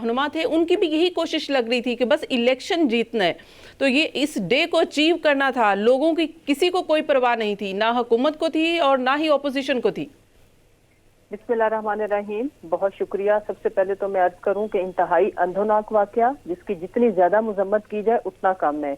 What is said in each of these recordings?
رہنما تھے ان کی بھی یہی کوشش لگ رہی تھی کہ بس الیکشن جیتنا ہے. تو یہ اس ڈے کو اچیو کرنا تھا. لوگوں کی کسی کو کوئی پرواہ نہیں تھی, نہ حکومت کو تھی اور نہ ہی اپوزیشن کو تھی. بسم اللہ الرحمن الرحیم. بہت شکریہ. سب سے پہلے تو میں عرض کروں کہ انتہائی اندھوناک واقعہ جس کی جتنی زیادہ مذمت کی جائے اتنا کم ہے,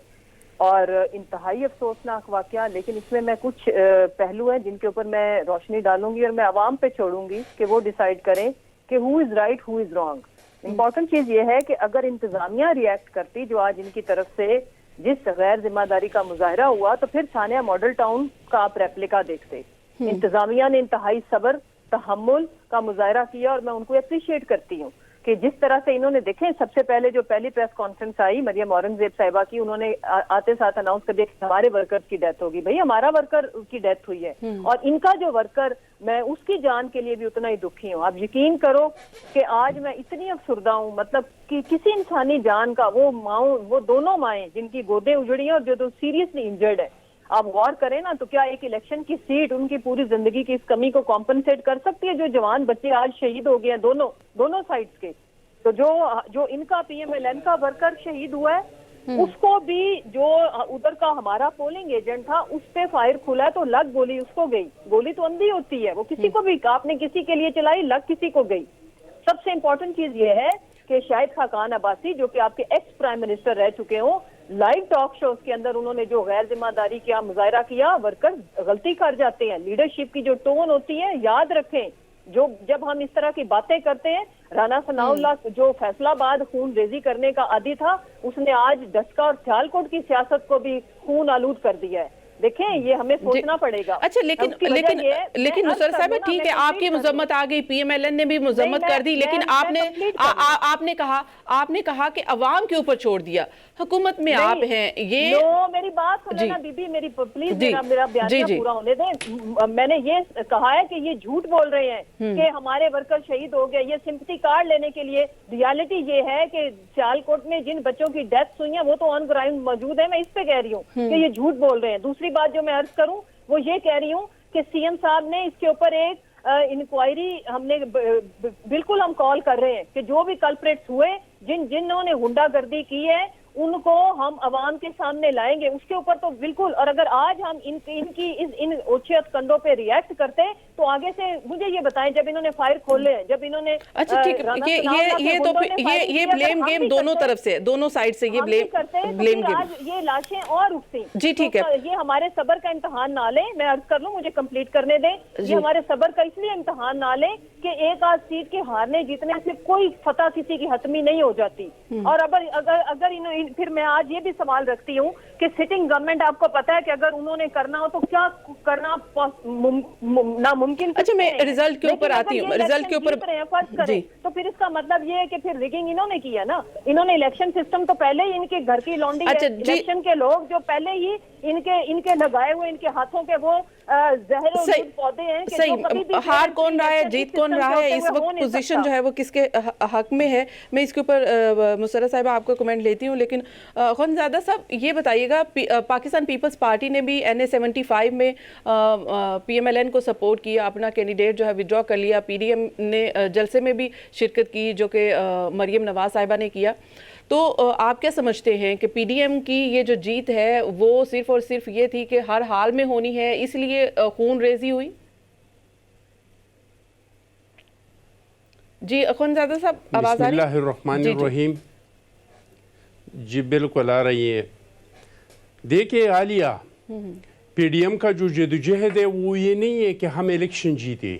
اور انتہائی افسوسناک واقعہ. لیکن اس میں کچھ پہلو ہیں جن کے اوپر میں روشنی ڈالوں گی اور میں عوام پہ چھوڑوں گی کہ وہ ڈیسائیڈ کریں کہ who is right who is wrong. Important چیز یہ ہے کہ اگر انتظامیہ ریئیکٹ کرتی جو آج ان کی طرف سے جس غیر ذمہ داری کا مظاہرہ ہوا, تو پھر ثانیہ ماڈل ٹاؤن کا آپ ریپلیکا دیکھتے. انتظامیہ نے انتہائی صبر تحمل کا مظاہرہ کیا اور میں ان کو اپریشیٹ کرتی ہوں کہ جس طرح سے انہوں نے دیکھیں. سب سے پہلے جو پہلی پریس کانفرنس آئی مریم اورنگزیب صاحبہ کی, انہوں نے آتے ساتھ اناؤنس کر دیا کہ ہمارے ورکرز کی ڈیتھ ہوگی. بھئی ہمارا ورکر کی ڈیتھ ہوئی ہے اور ان کا جو ورکر, میں اس کی جان کے لیے بھی اتنا ہی دکھی ہوں. آپ یقین کرو کہ آج میں اتنی افسردہ ہوں, مطلب کہ کسی انسانی جان کا, وہ دونوں مائیں جن کی گودیں اجڑی ہیں اور جو سیریسلی انجرڈ ہے, آپ غور کریں نا, تو کیا ایک الیکشن کی سیٹ ان کی پوری زندگی کی اس کمی کو کمپنسیٹ کر سکتی ہے؟ جو جوان بچے آج شہید ہو گئے ہیں دونوں سائڈز کے. تو جو ان کا پی ایم ایل این کا ورکر شہید ہوا ہے, اس کو بھی جو ادھر کا ہمارا پولنگ ایجنٹ تھا اس پہ فائر کھلا ہے تو لگ گولی اس کو گئی. گولی تو اندھی ہوتی ہے, وہ کسی کو بھی, آپ نے کسی کے لیے چلائی, لگ کسی کو گئی. سب سے امپورٹنٹ چیز یہ ہے کہ شاہد خاقان عباسی جو کہ آپ کے ایکس پرائم منسٹر رہ چکے ہوں, لائیو ٹاک شوز کے اندر انہوں نے جو غیر ذمہ داری کیا مظاہرہ کیا. ورکر غلطی کر جاتے ہیں, لیڈرشپ کی جو ٹون ہوتی ہے یاد رکھیں. جب ہم اس طرح کی باتیں کرتے ہیں, رانا ثناء اللہ جو فیصلہ آباد خون ریزی کرنے کا عادی تھا, اس نے آج ڈسکا اور سیالکوٹ کی سیاست کو بھی خون آلود کر دیا ہے. دیکھیں یہ ہمیں سوچنا پڑے گا. اچھا لیکن نصرت صاحبہ ٹھیک ہے, آپ کی مذمت آ گئی, پی ایم ایل این نے بھی مذمت کر دی, لیکن آپ نے کہا کہ عوام کے اوپر چھوڑ دیا, حکومت میں آپ ہیں. یہ میری بات سنیں نا بی بی, میری پلیز میرا بیانیہ پورا ہونے دیں. میں نے یہ کہا ہے کہ یہ جھوٹ بول رہے ہیں کہ ہمارے ورکر شہید ہو گئے, یہ سمپتھی کارڈ لینے کے لیے. ریالٹی یہ ہے کہ سیالکوٹ میں جن بچوں کی ڈیتھ ہوئی ہیں وہ تو آن گراؤنڈ موجود ہے. میں اس پہ کہہ رہی ہوں کہ یہ جھوٹ بول رہے ہیں. دوسری بات جو میں عرض کروں وہ یہ کہہ رہی ہوں کہ سی ایم صاحب نے اس کے اوپر ایک انکوائری, ہم نے بالکل ہم کال کر رہے ہیں کہ جو بھی کلپریٹس ہوئے, جنہوں نے غنڈہ گردی کی ہے, ان کو ہم عوام کے سامنے لائیں گے. اس کے اوپر تو بالکل. اور اگر آج ہم ان اوچھت کنڈوں پہ ریئیکٹ کرتے تو آگے سے مجھے یہ بتائیں, جب انہوں نے فائر کھولے ہیں, جب انہوں نے اچھا ٹھیک, یہ بلیم گیم دونوں طرف سے, دونوں سائیڈ سے یہ بلیم گیم, آج یہ لاشیں اور اٹھتی. جی ٹھیک ہے, یہ ہمارے صبر کا امتحان نہ لیں. میں عرض کر لوں, مجھے کمپلیٹ کرنے دیں. یہ ہمارے صبر کا اس لیے امتحان نہ لیں کہ ایک آدھ سیٹ کے ہارنے جیتنے سے کوئی فتح کسی کی حتمی نہیں ہو جاتی. اور اگر پھر میں آج یہ بھی سوال رکھتی ہوں کہ سٹنگ گورنمنٹ, آپ کو پتا ہے کہ اگر انہوں نے کرنا ہو تو کیا کرنا ناممکن. اچھا میں ریزلٹ کے اوپر آتی ہوں, ریزلٹ کے اوپر فرض کریں تو پھر اس کا مطلب یہ ہے کہ پھر ریگنگ انہوں نے کیا نا. انہوں نے الیکشن سسٹم تو پہلے ہی ان کے گھر کی لونڈی ہے, الیکشن کے لوگ جو پہلے ہی ان کے لگائے ہوئے, ان کے ہاتھوں کے وہ زہر و پودے ہیں. صحیح, ہار کون رہا ہے, جیت کون رہا ہے, اس وقت پوزیشن جو ہے وہ کس کے حق میں ہے. میں اس کے اوپر مسرت صاحبہ آپ کو کمنٹ لیتی ہوں, لیکن خونزادہ صاحب یہ بتائیے گا, پاکستان پیپلز پارٹی نے بھی NA-75 میں پی ایم ایل این کو سپورٹ کیا, اپنا کینڈیڈیٹ جو ہے وڈرا کر لیا. پی ڈی ایم نے جلسے میں بھی شرکت کی جو کہ مریم نواز صاحبہ نے کیا. تو آپ کیا سمجھتے ہیں کہ پی ڈی ایم کی یہ جو جیت ہے وہ صرف اور صرف یہ تھی کہ ہر حال میں ہونی ہے, اس لیے خون ریزی ہوئی؟ جی خونزادہ صاحب آواز آ رہی؟ بسم اللہ الرحمن الرحیم. جی بالکل آ رہی ہے. دیکھیں عالیہ, پی ڈی ایم کا جو جدوجہد ہے وہ یہ نہیں ہے کہ ہم الیکشن جیتے.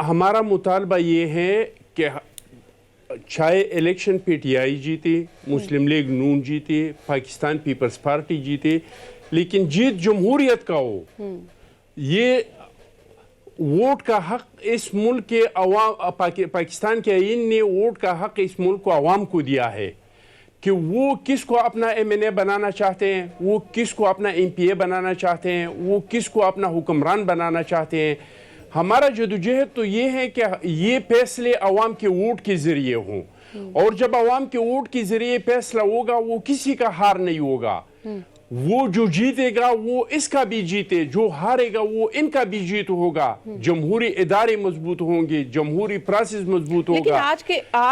ہمارا مطالبہ یہ ہے کہ چاہے الیکشن پی ٹی آئی جیتے, مسلم لیگ نون جیتے, پاکستان پیپلز پارٹی جیتے, لیکن جیت جمہوریت کا ہو. یہ ووٹ کا حق اس ملک کے عوام, پاکستان کے آئین نے ووٹ کا حق اس ملک کو عوام کو دیا ہے کہ وہ کس کو اپنا ایم این اے بنانا چاہتے ہیں, وہ کس کو اپنا ایم پی اے بنانا چاہتے ہیں, وہ کس کو اپنا حکمران بنانا چاہتے ہیں. ہمارا جدوجہد تو یہ ہے کہ یہ فیصلے عوام کے ووٹ کے ذریعے ہوں, اور جب عوام کے ووٹ کے ذریعے فیصلہ ہوگا وہ کسی کا ہار نہیں ہوگا. وہ جو جیتے گا وہ اس کا بھی جیتے, جو ہارے گا وہ ان کا بھی جیت ہوگا. جمہوری ادارے مضبوط ہوں گے, جمہوری پروسیس مضبوط ہوگا.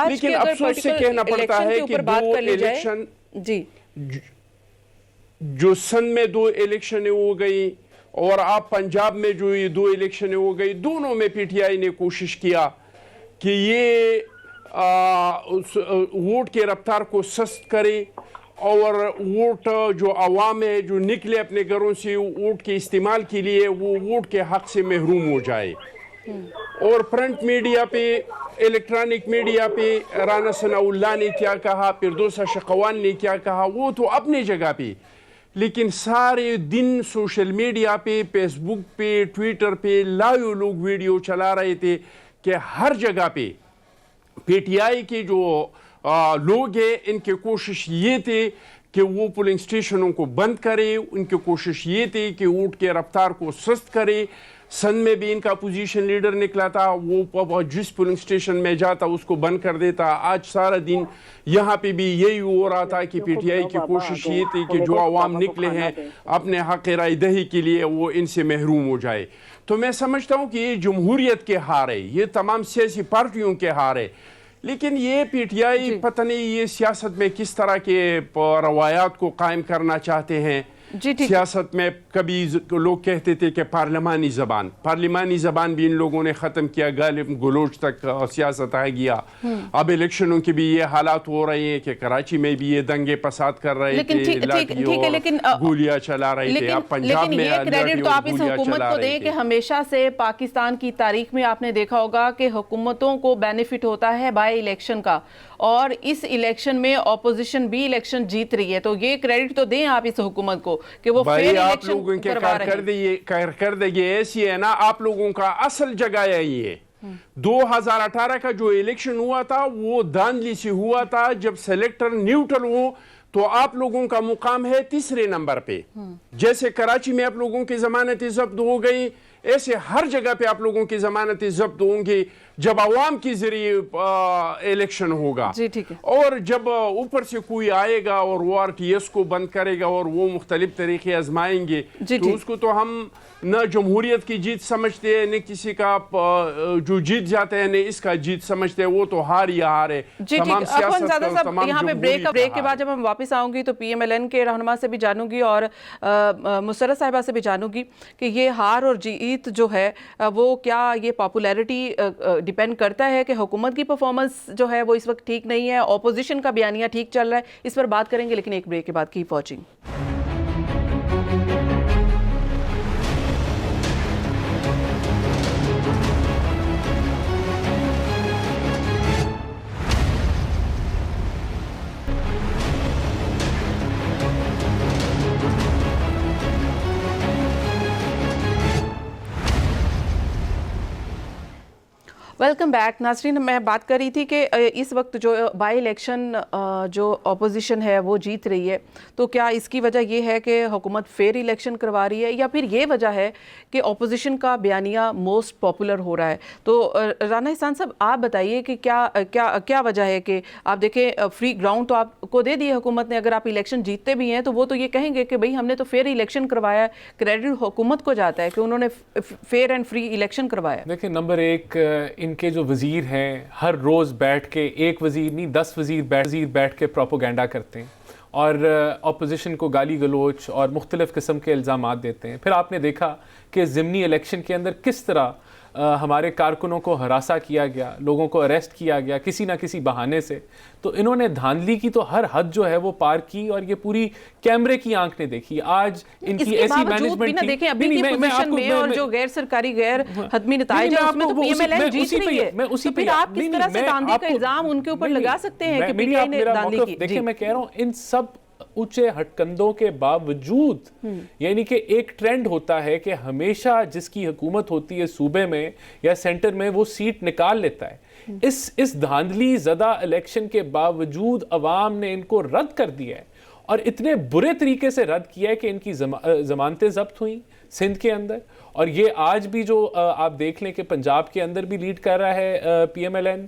لیکن افسوس سے کہنا پڑتا ہے کہ دو الیکشن جی جو سندھ میں 2 الیکشنیں ہو گئی اور آپ پنجاب میں جو یہ 2 الیکشنیں ہو گئی, دونوں میں پی ٹی آئی نے کوشش کیا کہ یہ ووٹ کے رفتار کو سست کرے اور ووٹ جو عوام ہے جو نکلے اپنے گھروں سے ووٹ کے استعمال کے لیے وہ ووٹ کے حق سے محروم ہو جائے. اور پرنٹ میڈیا پہ, الیکٹرانک میڈیا پہ رانا ثناء اللہ نے کیا کہا, فردوسہ شقوان نے کیا کہا, وہ تو اپنی جگہ پہ, لیکن سارے دن سوشل میڈیا پہ, فیس بک پہ, ٹویٹر پہ لائیو لوگ ویڈیو چلا رہے تھے کہ ہر جگہ پہ پی ٹی آئی کے جو لوگ ہیں ان کی کوشش یہ تھی کہ وہ پولنگ اسٹیشنوں کو بند کرے, ان کی کوشش یہ تھی کہ ووٹ کے رفتار کو سست کرے. سندھ میں بھی ان کا اپوزیشن لیڈر نکلا تھا, وہ جس پولنگ اسٹیشن میں جاتا اس کو بند کر دیتا. آج سارا دن یہاں پہ بھی یہی ہو رہا تھا کہ پی ٹی آئی کی کوشش یہ تھی کہ جو عوام نکلے ہیں اپنے حق رائے دہی کے لیے وہ ان سے محروم ہو جائے. تو میں سمجھتا ہوں کہ یہ جمہوریت کے ہار ہے, یہ تمام سیاسی پارٹیوں کے ہار ہے. لیکن یہ پی ٹی آئی پتہ نہیں یہ سیاست میں کس طرح کے روایات کو قائم کرنا چاہتے ہیں. سیاست میں کبھی لوگ کہتے تھے کہ پارلیمانی زبان بھی ان لوگوں نے ختم کیا, غالب گلوچ تک سیاست آ گیا. اب الیکشنوں کے بھی یہ حالات ہو رہے ہیں کہ کراچی میں بھی یہ دنگے فساد کر رہے تھے, گولیاں چلا رہے تھے. اب پنجاب میں یہ کریڈٹ تو آپ اس حکومت کو دیں کہ ہمیشہ سے پاکستان کی تاریخ میں آپ نے دیکھا ہوگا کہ حکومتوں کو بینیفٹ ہوتا ہے بائی الیکشن کا, اور اس الیکشن میں اپوزیشن بھی الیکشن جیت رہی ہے. تو یہ کریڈٹ تو دیں آپ اس حکومت کو کہ وہ فیئر الیکشن کروا رہے ہیں. کارکردگی ایسی ہے نا, آپ لوگوں کا اصل جگہ یہی ہے. 2018 کا جو الیکشن ہوا تھا وہ دھاندلی سے ہوا تھا. جب سلیکٹر نیوٹرل ہو تو آپ لوگوں کا مقام ہے 3رے نمبر پہ. جیسے کراچی میں آپ لوگوں کی ضمانتیں ضبط ہو گئی, ایسے ہر جگہ پہ آپ لوگوں کی ضمانتیں ضبط ہوں گی جب عوام کے ذریعے الیکشن ہوگا. اور جب اوپر سے کوئی آئے گا اور وہ آر ٹی ایس کو بند کرے گا اور وہ مختلف طریقے آزمائیں گے تو اس کو تو ہم نہ جمہوریت کی جیت سمجھتے ہیں, نہ کسی کا جو جیت جاتے ہیں نہ اس کا جیت سمجھتے ہیں. وہ تو ہار یا ہار ہے. تمام سیاست یہاں پہ بریک کے بعد جب ہم واپس آؤں گی تو پی ایم ایل این کے رہنما سے بھی جانوں گی اور مسرت صاحبہ سے بھی جانوں گی کہ یہ ہار اور جیت جو ہے وہ کیا یہ پاپولیرٹی ڈیپینڈ کرتا ہے کہ حکومت کی پرفارمنس جو ہے وہ اس وقت ٹھیک نہیں ہے, اپوزیشن کا بیانیہ ٹھیک چل رہا ہے. اس پر بات کریں گے لیکن ایک بریک کے بعد. Keep watching. Welcome back. ناظرین, میں بات کر رہی تھی کہ اس وقت جو بائی الیکشن جو اپوزیشن ہے وہ جیت رہی ہے, تو کیا اس کی وجہ یہ ہے کہ حکومت فیئر الیکشن کروا رہی ہے, یا پھر یہ وجہ ہے کہ اپوزیشن کا بیانیہ موسٹ پاپولر ہو رہا ہے؟ تو رانا احسان صاحب آپ بتائیے کہ کیا وجہ ہے کہ آپ دیکھیں فری گراؤنڈ تو آپ کو دے دی حکومت نے, اگر آپ الیکشن جیتتے بھی ہیں تو وہ تو یہ کہیں گے کہ بھئی ہم نے تو فیئر الیکشن کروایا ہے. کریڈٹ حکومت کو جاتا ہے کہ انہوں نے فیئر اینڈ فری الیکشن کروایا. دیکھیں, نمبر 1 ان کے جو وزیر ہیں ہر روز بیٹھ کے, ایک وزیر نہیں 10 وزیر بیٹھ کے پروپیگنڈا کرتے ہیں اور اپوزیشن کو گالی گلوچ اور مختلف قسم کے الزامات دیتے ہیں. پھر آپ نے دیکھا کہ ضمنی الیکشن کے اندر کس طرح ہمارے کارکنوں کو ہراساں کیا گیا, لوگوں کو اریسٹ کیا گیا کسی نہ کسی بہانے سے. تو انہوں نے دھاندلی کی تو ہر حد جو ہے وہ پار کی, اور یہ پوری کیمرے کی آنکھ نے دیکھی. آج ان کی ایسی مینجمنٹ تھی, دیکھیں ابھی کی پوزیشن میں اور جو غیر سرکاری غیر حتمی نتائج ہیں اس میں تو پی ایم ایل این جیت رہی ہے. تو پھر آپ کس طرح سے دھاندلی کا الزام ان کے اوپر لگا سکتے ہیں کہ پی ٹی آئی نے دھاندلی کی؟ دیکھیں, میں کہہ رہا ہوں ان سب اونچے ہٹکندوں کے باوجود, یعنی کہ ایک ٹرینڈ ہوتا ہے کہ ہمیشہ جس کی حکومت ہوتی ہے صوبے میں یا سینٹر میں وہ سیٹ نکال لیتا ہے. اس دھاندلی زدہ الیکشن کے باوجود عوام نے ان کو رد کر دیا ہے, اور اتنے برے طریقے سے رد کیا ہے کہ ان کی ضمانتیں ضبط ہوئیں, سندھ کے اندر، اور یہ آج بھی جو آپ دیکھ لیں کہ پنجاب کے اندر بھی لیڈ کر رہا ہے P M L N,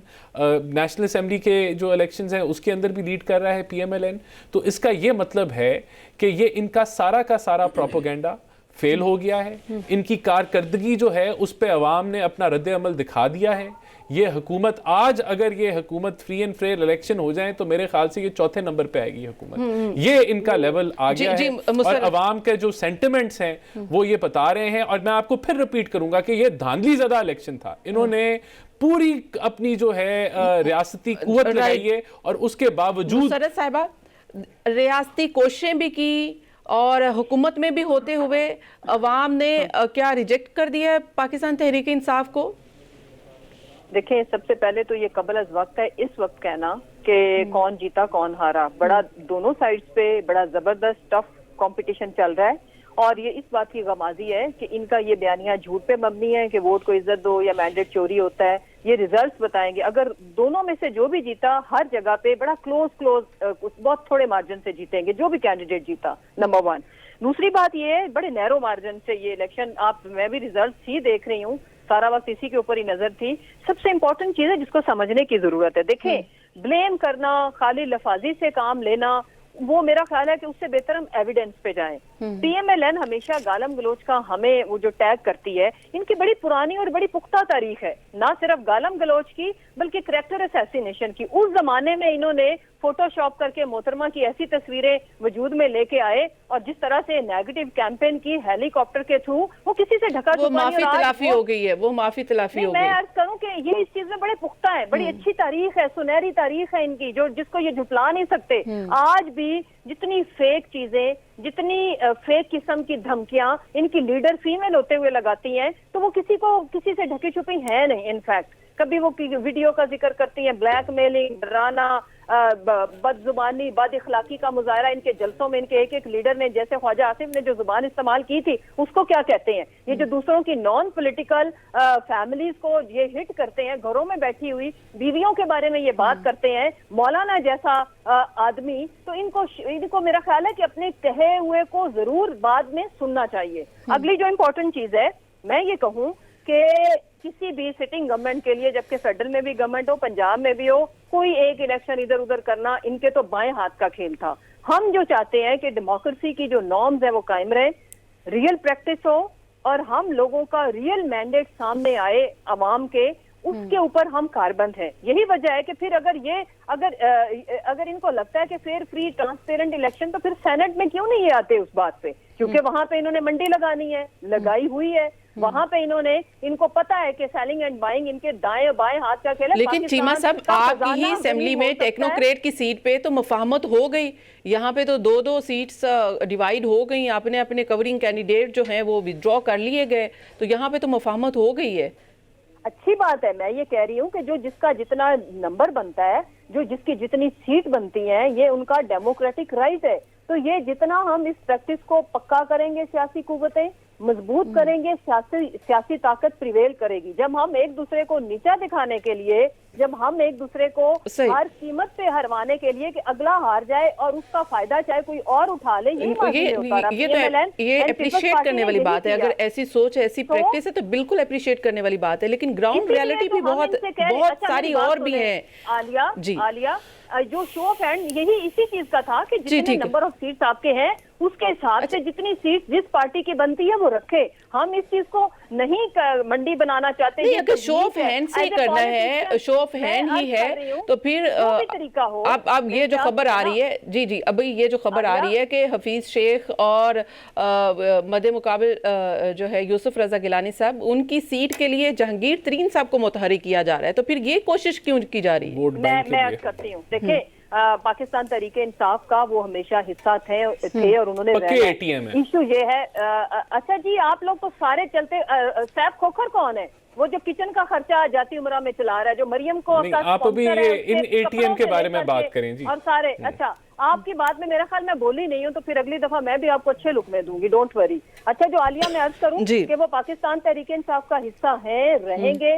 national assembly کے جو الیکشنز ہیں اس کے اندر بھی لیڈ کر رہا ہے پی ایم ایل این. تو اس کا یہ مطلب ہے کہ یہ ان کا سارا پروپیگنڈا فیل ہو گیا ہے. ان کی کارکردگی جو ہے اس پہ عوام نے اپنا رد عمل دکھا دیا ہے. یہ حکومت آج اگر یہ حکومت فری اینڈ فیئر الیکشن ہو جائیں تو میرے خیال سے یہ چوتھے نمبر پہ آئے گی حکومت. یہ ان کا لیول آ گیا ہے، اور عوام کے جو سینٹیمنٹس ہیں وہ یہ بتا رہے ہیں. اور میں آپ کو پھر ریپیٹ کروں گا کہ یہ دھاندلی زدہ الیکشن تھا. انہوں نے پوری اپنی جو ہے ریاستی قوت لگائی ہے، اور اس کے باوجود مسرت صاحبہ ریاستی کوششیں بھی کی اور حکومت میں بھی ہوتے ہوئے عوام نے کیا ریجیکٹ کر دیا ہے پاکستان تحریک انصاف کو؟ دیکھیں، سب سے پہلے تو یہ قبل از وقت ہے اس وقت کہنا کہ کون جیتا کون ہارا. بڑا دونوں سائڈز پہ بڑا زبردست ٹف کمپٹیشن چل رہا ہے، اور یہ اس بات کی غمازی ہے کہ ان کا یہ بیانیہ جھوٹ پہ مبنی ہے کہ ووٹ کو عزت دو یا مینڈیٹ چوری ہوتا ہے. یہ ریزلٹس بتائیں گے. اگر دونوں میں سے جو بھی جیتا ہر جگہ پہ بڑا کلوز بہت تھوڑے مارجن سے جیتیں گے جو بھی کینڈیڈیٹ جیتا، نمبر 1. دوسری بات یہ ہے بڑے نیرو مارجن سے یہ الیکشن، میں بھی ریزلٹس ہی دیکھ رہی ہوں، سارا وقت اسی کے اوپر ہی نظر تھی. سب سے امپورٹنٹ چیز ہے جس کو سمجھنے کی ضرورت ہے. دیکھیں، بلیم کرنا، خالی لفاظی سے کام لینا، وہ میرا خیال ہے کہ اس سے بہتر ہم ایویڈنس پہ جائیں. پی ایم ایل این ہمیشہ گالم گلوچ کا ہمیں وہ جو ٹیگ کرتی ہے، ان کی بڑی پرانی اور بڑی پختہ تاریخ ہے، نہ صرف گالم گلوچ کی بلکہ کریکٹر اسیسینیشن کی. اس زمانے میں انہوں نے فوٹو شاپ کر کے محترمہ کی ایسی تصویریں وجود میں لے کے آئے، اور جس طرح سے نیگیٹو کیمپین کی ہیلی کاپٹر کے تھرو، وہ کسی سے ڈھکا وہ معافی تلافی ہو گئی ہے، وہ معافی تلافی ہو گئی. میں عرض کروں کہ یہ اس چیز میں بڑے پختہ ہے، بڑی اچھی تاریخ ہے، سنہری تاریخ ہے ان کی، جس کو یہ جھٹلا نہیں سکتے. آج بھی جتنی فیک چیزیں، جتنی فیک قسم کی دھمکیاں ان کی لیڈر فیمیل ہوتے ہوئے لگاتی ہیں، تو وہ کسی سے ڈھکی چھپی ہے نہیں. انفیکٹ کبھی وہ ویڈیو کا ذکر کرتی ہیں، بلیک میلنگ، ڈرانا، بد زبانی، بد اخلاقی کا مظاہرہ. ان کے جلسوں میں ان کے ایک لیڈر نے، جیسے خواجہ آصف نے جو زبان استعمال کی تھی، اس کو کیا کہتے ہیں؟ یہ جو دوسروں کی نان پولیٹیکل فیملیز کو یہ ہٹ کرتے ہیں، گھروں میں بیٹھی ہوئی بیویوں کے بارے میں یہ بات کرتے ہیں، مولانا جیسا آدمی. تو ان کو میرا خیال ہے کہ اپنے کہے ہوئے کو ضرور بعد میں سننا چاہیے. اگلی جو امپورٹنٹ چیز ہے، میں یہ کہوں کہ کسی بھی سٹنگ گورنمنٹ کے لیے، جبکہ فیڈرل میں بھی گورنمنٹ ہو، پنجاب میں بھی ہو، کوئی ایک الیکشن ادھر ادھر کرنا ان کے تو بائیں ہاتھ کا کھیل تھا. ہم جو چاہتے ہیں کہ ڈیموکریسی کی جو نارمز ہے وہ قائم رہے، ریئل پریکٹس ہو، اور ہم لوگوں کا ریئل مینڈیٹ سامنے آئے عوام کے، اس کے اوپر ہم کاربند ہیں. یہی وجہ ہے کہ پھر اگر ان کو لگتا ہے کہ فیئر، فری، ٹرانسپیرنٹ الیکشن، تو پھر سینٹ میں کیوں نہیں یہ آتے اس بات پہ؟ کیونکہ وہاں پہ انہوں نے منڈی لگانی ہے، لگائی ہوئی ہے. وہاں پہ ان کو پتا ہے کہ سیلنگ اینڈ بائنگ ان کے دائیں بائیں ہاتھ کا کھیل ہے. لیکن چیمہ صاحب، آپ کی ہی اسمبلی میں ٹیکنوکریٹ کی سیٹ پہ تو مفاہمت ہو گئی، یہاں پہ تو دو سیٹس ڈیوائیڈ ہو گئی، اپنے کورنگ کینڈیڈیٹ جو ہیں وہ وِدڈرا کر لیے گئے، تو یہاں پہ تو مفاہمت ہو گئی ہے. اچھی بات ہے. میں یہ کہہ رہی ہوں کہ جس کا جتنا نمبر بنتا ہے، جس کی جتنی سیٹ بنتی ہیں، یہ ان کا ڈیموکریٹک رائٹ ہے. تو یہ جتنا ہم اس پریکٹس کو پکا کریں گے، سیاسی قوتیں مضبوط کریں گے، سیاسی طاقت پریویل کرے گی. جب ہم ایک دوسرے کو نیچا دکھانے کے لیے، جب ہم ایک دوسرے کو ہر قیمت پہ ہروانے کے لیے کہ اگلا ہار جائے اور اس کا فائدہ چاہے کوئی اور اٹھا لے، یہ اپریشیٹ کرنے والی بات ہے. اگر ایسی سوچ ہے، ایسی پریکٹس ہے تو بالکل اپریشیٹ کرنے والی بات ہے. لیکن گراؤنڈ ریالٹی بھی بہت ساری اور بھی ہیں. عالیہ، جو شو آف ہینڈ یہی اسی چیز کا تھا کہ جتنے نمبر آف سیٹس آپ کے ہیں اس کے حساب سے جتنی سیٹ جس پارٹی کی بنتی ہے وہ رکھے. ہم اس چیز کو نہیں منڈی بنانا چاہتے ہیں. اگر شو آف ہینڈ سے کرنا ہے، شو آف ہینڈ ہی ہے، تو پھر اب یہ جو خبر آ رہی ہے، ابھی یہ جو خبر آ رہی ہے کہ حفیظ شیخ اور مد مقابل جو ہے یوسف رضا گیلانی صاحب، ان کی سیٹ کے لیے جہانگیر ترین صاحب کو متحرک کیا جا رہا ہے، تو پھر یہ کوشش کیوں کی جا رہی ہے؟ میں عرض کرتی ہوں، دیکھیں پاکستان تحریک انصاف کا وہ ہمیشہ حصہ تھے اور انہوں نے ایشو یہ ہے. اچھا جی، آپ لوگ تو سارے چلتے، سیف کھوکھر کون ہے؟ وہ جو کچن کا خرچہ جاتی عمرہ میں چلا رہا ہے، جو مریم کو آپ ابھی ان اے ٹی ایم کے بارے میں بات کریں جی. اور سارے اچھا، آپ کی بات میں میرا خیال میں بولی نہیں ہوں، تو پھر اگلی دفعہ میں بھی آپ کو اچھے لقمے دوں گی، ڈونٹ وری. اچھا، جو عالیہ میں عرض کروں کہ وہ پاکستان تحریک انصاف کا حصہ ہیں، رہیں گے.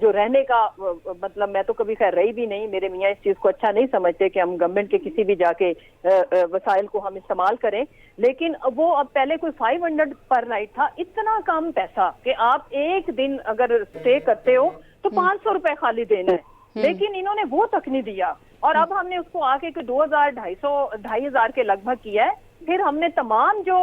جو رہنے کا مطلب میں تو کبھی خیر رہی بھی نہیں, میرے میاں اس چیز کو اچھا نہیں سمجھتے کہ ہم گورنمنٹ کے کسی بھی جا کے وسائل کو ہم استعمال کریں, لیکن وہ اب پہلے کوئی 500 پر نائٹ تھا, اتنا کم پیسہ کہ آپ ایک دن اگر اسٹے کرتے ہو تو 500 روپے خالی دینا ہے, لیکن انہوں نے وہ تک نہیں دیا. اور اب ہم نے اس کو آ کے 2,000-2,500 کے لگ بھگ کیا ہے. پھر ہم نے تمام جو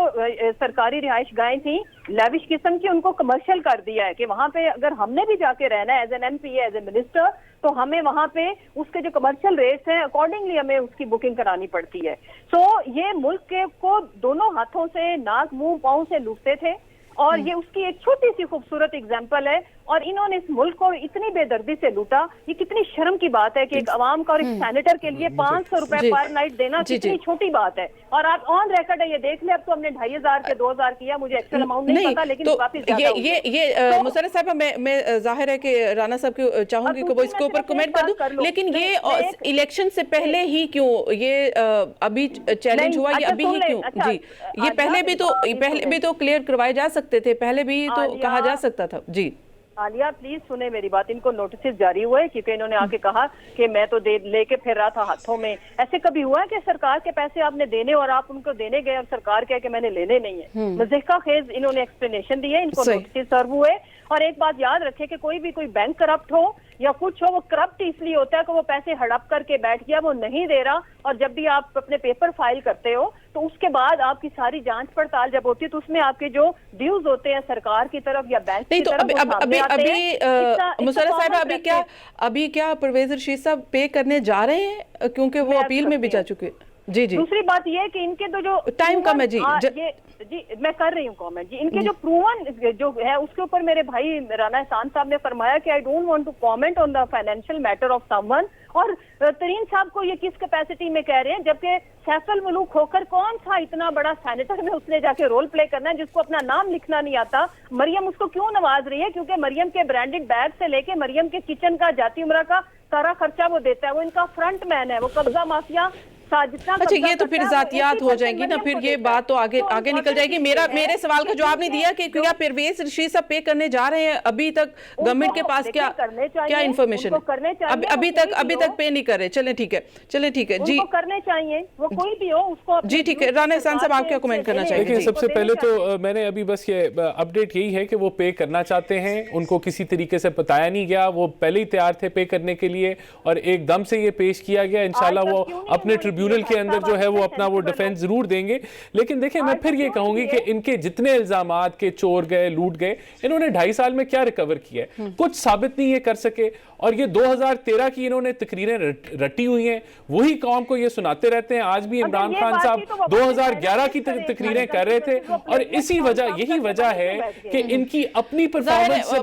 سرکاری رہائش گاہیں تھیں لیوش قسم کی, ان کو کمرشل کر دیا ہے کہ وہاں پہ اگر ہم نے بھی جا کے رہنا ہے as an MP as a minister تو ہمیں وہاں پہ اس کے جو کمرشل ریٹس ہیں اکارڈنگلی ہمیں اس کی بکنگ کرانی پڑتی ہے. سو یہ ملک کو دونوں ہاتھوں سے ناک منہ پاؤں سے لوٹتے تھے, اور یہ اس کی ایک چھوٹی سی خوبصورت اگزامپل ہے. اور انہوں نے اس ملک کو اتنی بے دردی سے لوٹا, یہ کتنی شرم کی بات ہے کہ ایک عوام کا اور ایک سینیٹر کے لیے 500 روپے پر نائٹ دینا کتنی چھوٹی بات ہے. اور آپ آن ریکارڈ ہے یہ دیکھ لیں, اب تو ہم نے 2,500 کے 2,000 کیا, مجھے ایکچوئل اماؤنٹ نہیں پتا لیکن کافی زیادہ. یہ مسرت صاحبہ میں ظاہر ہے کہ رانا صاحب کو چاہوں گی کہ وہ اس کے اوپر کمنٹ کر دوں, لیکن یہ الیکشن سے پہلے ہی کیوں یہ ابھی چیلنج ہوا, یہ ابھی ہی کیوں؟ جی یہ پہلے بھی تو کلیئر کروائے جا سکتے تھے, پہلے بھی تو کہا جا سکتا تھا. جی عالیہ پلیز سنیں میری بات, ان کو نوٹسز جاری ہوئے کیونکہ انہوں نے آ کے کہا کہ میں تو لے کے پھر رہا تھا ہاتھوں میں. ایسے کبھی ہوا ہے کہ سرکار کے پیسے آپ نے دینے اور آپ ان کو دینے گئے اور سرکار کہے کہ میں نے لینے نہیں ہے؟ مضحکہ خیز انہوں نے ایکسپلینیشن دی ہے, ان کو نوٹسز سرو ہوئے. اور ایک بات یاد رکھے کہ کوئی بینک کرپٹ ہو یا کچھ ہو, وہ کرپٹ اس لیے ہوتا ہے کہ وہ پیسے ہڑپ کر کے بیٹھ گیا, وہ نہیں دے رہا, اور جب بھی آپ اپنے پیپر فائل کرتے ہو تو اس کے بعد آپ کی ساری جانچ پڑتال جب ہوتی ہے تو اس میں آپ کے جو ڈیوز ہوتے ہیں سرکار کی طرف یا بینک کی طرف, مسرت صاحبہ ابھی کیا پرویز رشید صاحب پے کرنے جا رہے ہیں کیونکہ وہ اپیل میں بھی جا چکے؟ جی دوسری بات یہ کہ ان کے تو جو ٹائم کم ہے, جی میں کر رہی ہوں کامنٹ. جی ان کے جو پروون جو ہے اس کے اوپر میرے بھائی رانا احسان صاحب نے فرمایا کہ I don't want to comment on the financial matter of someone. اور ترین صاحب کو یہ کس کیپیسٹی میں کہہ رہے ہیں, جبکہ سیف الملوک ہو کر کون سا اتنا بڑا سینیٹر میں اس نے جا کے رول پلے کرنا ہے جس کو اپنا نام لکھنا نہیں آتا. مریم اس کو کیوں نواز رہی ہے؟ کیونکہ مریم کے برانڈڈ بیگ سے لے کے مریم کے کچن کا جاتی عمرہ کا سارا خرچہ وہ دیتا ہے, وہ ان کا فرنٹ مین ہے, وہ قبضہ مافیا. اچھا یہ تو پھر ذاتیات ہو جائیں گی نا, پھر یہ بات تو آگے نکل جائے گی. میرے سوال کا جواب نہیں دیا کہ کیا پرویز رشید صاحب پے کرنے جا رہے ہیں؟ ابھی تک گورنمنٹ کے پاس کیا انفارمیشن ہے؟ ابھی تک پے نہیں کر رہے. چلیں ٹھیک ہے جی, کرنے چاہیے وہ کوئی بھی ہو اس کو. جی ٹھیک ہے, رانا احسان صاحب آپ کیا کمنٹ کرنا چاہیں گے؟ سب سے پہلے تو میں نے ابھی بس یہ اپڈیٹ یہی ہے کہ وہ پے کرنا چاہتے ہیں, ان کو کسی طریقے سے بتایا نہیں گیا, وہ پہلے ہی تیار تھے پے کرنے کے لیے اور ایک دم سے یہ پیش کیا گیا. انشاءاللہ وہ اپنے ٹریبیونل کے اندر جو ہے وہ اپنا وہ ڈیفینس ضرور دیں گے. لیکن دیکھیں میں پھر یہ کہوں گی کہ ان کے جتنے الزامات کے چور گئے لوٹ گئے, انہوں نے 2.5 سال میں کیا ریکور کیا ہے؟ کچھ ثابت نہیں یہ کر سکے. اور یہ 2013 کی انہوں نے تقریریں رٹی ہوئی ہیں, وہی قوم کو یہ سناتے رہتے ہیں. آج بھی عمران خان صاحب 2011 کی تقریریں کر رہے تھے, اور یہی وجہ ہے کہ ان کی اپنی پرفارمنس,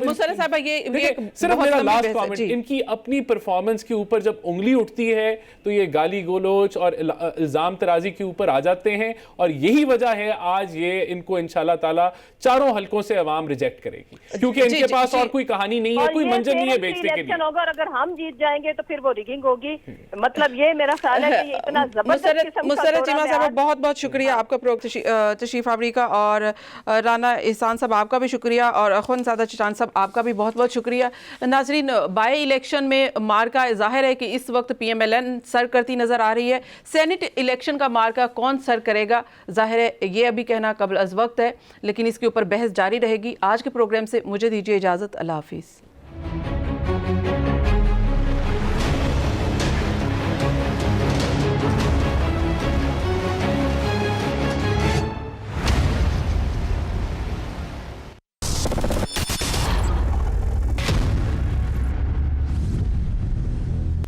صرف میرا لاسٹ کامنٹ, ان کی اپنی پرفارمنس کے اوپر جب انگلی اٹھتی ہے تو یہ گالی گلوچ اور الزام ترازی کے اوپر آ جاتے ہیں. اور یہی وجہ ہے آج یہ ان کو انشاءاللہ تعالی چاروں حلقوں سے عوام ریجیکٹ کرے گی, کیونکہ ان کے پاس اور کوئی کہانی نہیں ہے, کوئی منظر نہیں ہے بیچنے کے لیے. اگر ہم جیت جائیں گے تو پھر وہ ریگنگ ہوگی. مطلب یہ میرا خیال ہے کہ یہ اتنا زبردست مسرت چیمہ صاحب بہت شکریہ آپ کا تشریف آوری کا, اور رانا احسان صاحب آپ کا بھی شکریہ, اور اخوندزادہ چٹان صاحب آپ کا بھی بہت شکریہ. ناظرین, بائی الیکشن میں مارکا ظاہر ہے کہ اس وقت PMLN سر کرتی نظر آ رہی ہے. سینٹ الیکشن کا مارکا کون سر کرے گا ظاہر ہے یہ ابھی کہنا قبل از وقت ہے, لیکن اس کے اوپر بحث جاری رہے گی. آج کے پروگرام سے مجھے دیجیے اجازت, اللہ حافظ.